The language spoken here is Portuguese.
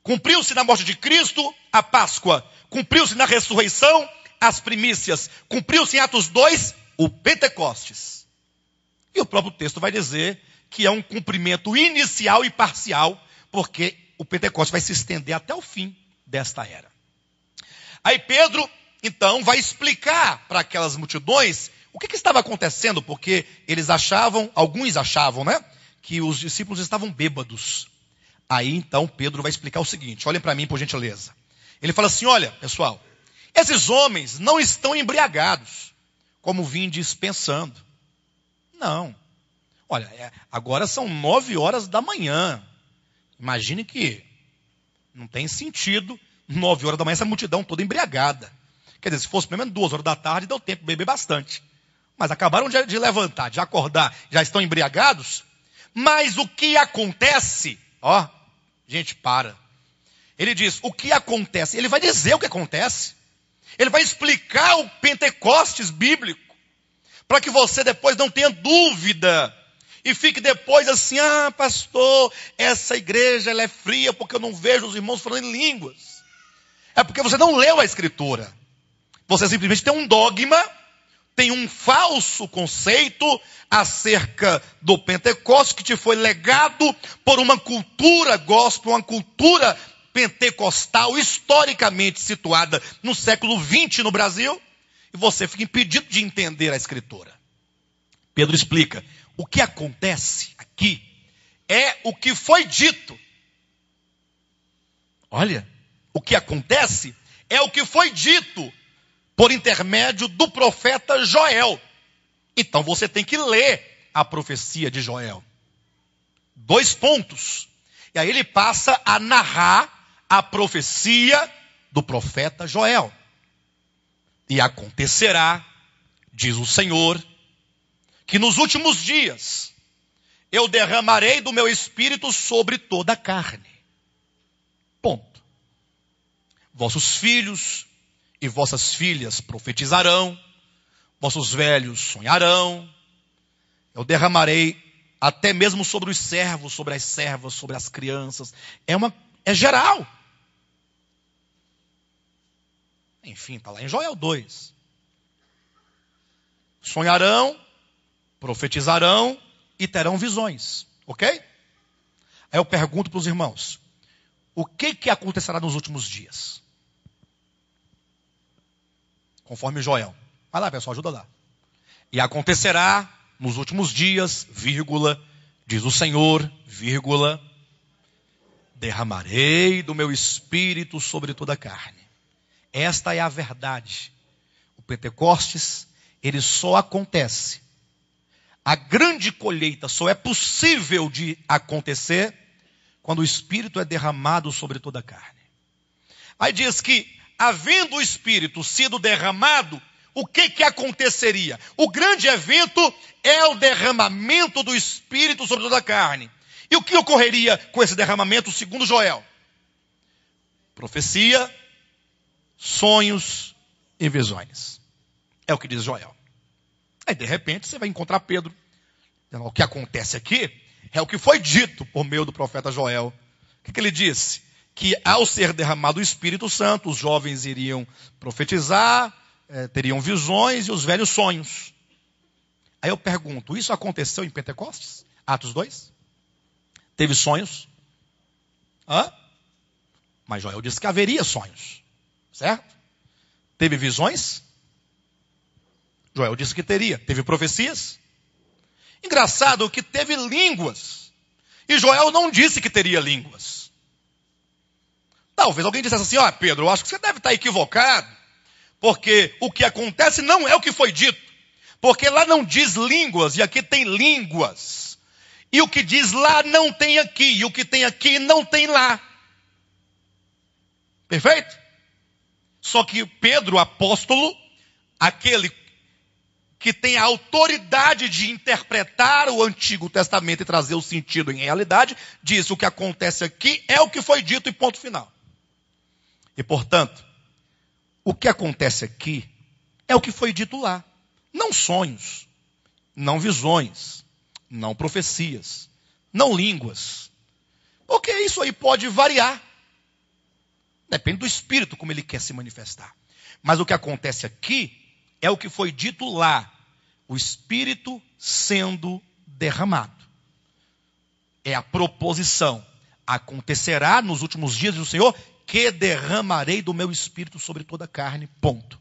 Cumpriu-se na morte de Cristo a Páscoa. Cumpriu-se na ressurreição as primícias. Cumpriu-se em Atos 2 o Pentecostes. E o próprio texto vai dizer que é um cumprimento inicial e parcial, porque o Pentecostes vai se estender até o fim desta era. Aí Pedro, então, vai explicar para aquelas multidões o que estava acontecendo, porque alguns achavam, né, que os discípulos estavam bêbados. Aí, então, Pedro vai explicar o seguinte, olhem para mim, por gentileza. Ele fala assim, olha, pessoal, esses homens não estão embriagados, como vindes pensando. Não. Olha, agora são 9 horas da manhã. Imagine que não tem sentido 9 horas da manhã essa multidão toda embriagada. Quer dizer, se fosse pelo menos 2 horas da tarde, deu tempo de beber bastante. Mas acabaram de levantar, de acordar, já estão embriagados. Mas o que acontece? Ó, gente, para. Ele diz, o que acontece? Ele vai dizer o que acontece. Ele vai explicar o Pentecostes bíblico. Para que você depois não tenha dúvida. E fique depois assim, pastor, essa igreja ela é fria porque eu não vejo os irmãos falando em línguas. É porque você não leu a Escritura. Você simplesmente tem um dogma, tem um falso conceito acerca do Pentecostes que te foi legado por uma cultura gospel, uma cultura pentecostal historicamente situada no século XX no Brasil, e você fica impedido de entender a Escritura. Pedro explica, o que acontece aqui é o que foi dito. Olha, o que acontece é o que foi dito por intermédio do profeta Joel. Então você tem que ler a profecia de Joel. 2 pontos. E aí ele passa a narrar a profecia do profeta Joel. E acontecerá, diz o Senhor, que nos últimos dias eu derramarei do meu espírito sobre toda a carne. Ponto. Vossos filhos e vossas filhas profetizarão, vossos velhos sonharão, eu derramarei até mesmo sobre os servos, sobre as servas, sobre as crianças. É geral. Enfim, está lá em Joel 2. Sonharão, profetizarão e terão visões. Ok? Aí eu pergunto para os irmãos, o que acontecerá nos últimos dias? Conforme Joel. Vai lá, pessoal, ajuda lá. E acontecerá nos últimos dias, vírgula, diz o Senhor, vírgula, derramarei do meu espírito sobre toda a carne. Esta é a verdade. O Pentecostes, ele só acontece. A grande colheita só é possível de acontecer quando o Espírito é derramado sobre toda a carne. Aí diz que, havendo o Espírito sido derramado, o que aconteceria? O grande evento é o derramamento do Espírito sobre toda a carne. E o que ocorreria com esse derramamento, segundo Joel? Profecia, sonhos e visões. É o que diz Joel. Aí, de repente, você vai encontrar Pedro. O que acontece aqui é o que foi dito por meio do profeta Joel. O que ele disse? Que ao ser derramado o Espírito Santo, os jovens iriam profetizar, teriam visões e os velhos sonhos. Aí eu pergunto, isso aconteceu em Pentecostes? Atos 2? Teve sonhos? Mas Joel disse que haveria sonhos. Certo? Teve visões? Joel disse que teria. Teve profecias? Engraçado que teve línguas. E Joel não disse que teria línguas. Talvez alguém dissesse assim, Pedro, eu acho que você deve estar equivocado. Porque o que acontece não é o que foi dito. Porque lá não diz línguas e aqui tem línguas. E o que diz lá não tem aqui. E o que tem aqui não tem lá. Perfeito? Só que Pedro, apóstolo, aquele que tem a autoridade de interpretar o Antigo Testamento e trazer o sentido em realidade, diz o que acontece aqui é o que foi dito e ponto final. E portanto, o que acontece aqui é o que foi dito lá. Não sonhos, não visões, não profecias, não línguas. Porque isso aí pode variar. Depende do Espírito como ele quer se manifestar. Mas o que acontece aqui é o que foi dito lá. O Espírito sendo derramado. É a proposição. Acontecerá nos últimos dias do Senhor que derramarei do meu Espírito sobre toda a carne. Ponto.